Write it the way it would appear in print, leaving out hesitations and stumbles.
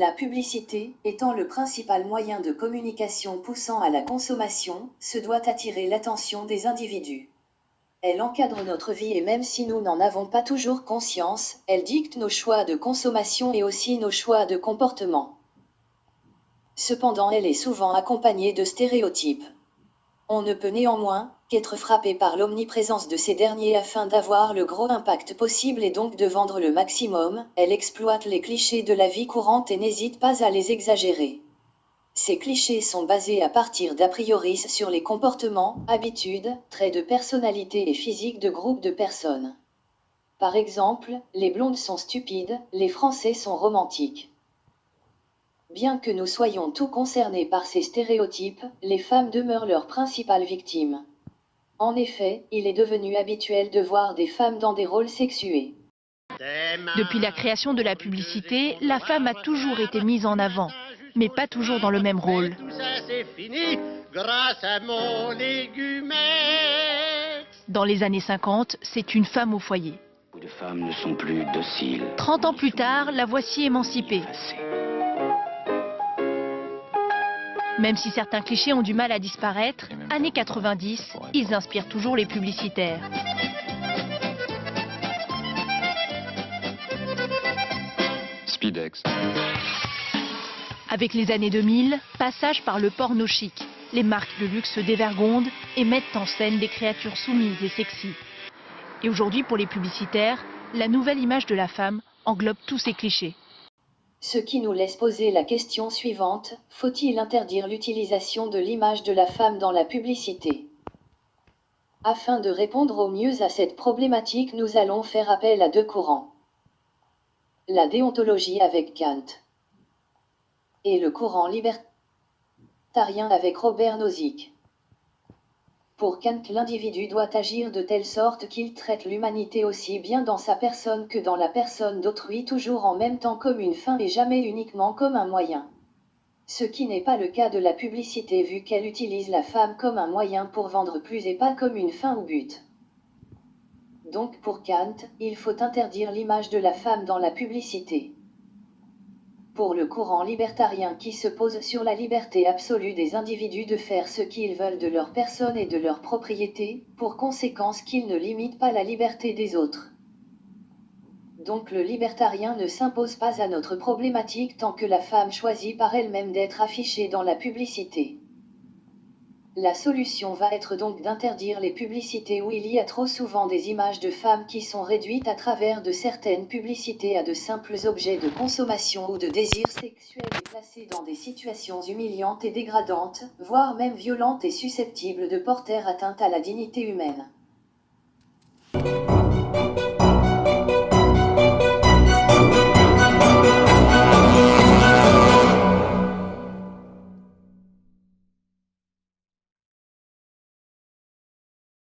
La publicité, étant le principal moyen de communication poussant à la consommation, se doit attirer l'attention des individus. Elle encadre notre vie et même si nous n'en avons pas toujours conscience, elle dicte nos choix de consommation et aussi nos choix de comportement. Cependant, elle est souvent accompagnée de stéréotypes. On ne peut néanmoins qu'être frappé par l'omniprésence de ces derniers afin d'avoir le gros impact possible et donc de vendre le maximum. Elle exploite les clichés de la vie courante et n'hésite pas à les exagérer. Ces clichés sont basés à partir d'a priori sur les comportements, habitudes, traits de personnalité et physique de groupes de personnes. Par exemple, les blondes sont stupides, les Français sont romantiques. Bien que nous soyons tous concernés par ces stéréotypes, les femmes demeurent leurs principales victimes. En effet, il est devenu habituel de voir des femmes dans des rôles sexués. Depuis la création de la publicité, la femme a toujours été mise en avant, mais pas toujours dans le même rôle. Dans les années 50, c'est une femme au foyer. Les femmes ne sont plus dociles. 30 ans plus tard, la voici émancipée. Même si certains clichés ont du mal à disparaître, années 90, ils inspirent toujours les publicitaires. Speedex. Avec les années 2000, passage par le porno chic. Les marques de luxe se dévergondent et mettent en scène des créatures soumises et sexy. Et aujourd'hui, pour les publicitaires, la nouvelle image de la femme englobe tous ces clichés. Ce qui nous laisse poser la question suivante, faut-il interdire l'utilisation de l'image de la femme dans la publicité? Afin de répondre au mieux à cette problématique, nous allons faire appel à deux courants. La déontologie avec Kant et le courant libertarien avec Robert Nozick. Pour Kant, l'individu doit agir de telle sorte qu'il traite l'humanité aussi bien dans sa personne que dans la personne d'autrui, toujours en même temps comme une fin et jamais uniquement comme un moyen. Ce qui n'est pas le cas de la publicité vu qu'elle utilise la femme comme un moyen pour vendre plus et pas comme une fin ou but. Donc pour Kant, il faut interdire l'image de la femme dans la publicité. Pour le courant libertarien qui se pose sur la liberté absolue des individus de faire ce qu'ils veulent de leur personne et de leur propriété, pour conséquence qu'ils ne limitent pas la liberté des autres. Donc le libertarien ne s'impose pas à notre problématique tant que la femme choisit par elle-même d'être affichée dans la publicité. La solution va être donc d'interdire les publicités où il y a trop souvent des images de femmes qui sont réduites à travers de certaines publicités à de simples objets de consommation ou de désir sexuel et placées dans des situations humiliantes et dégradantes, voire même violentes et susceptibles de porter atteinte à la dignité humaine.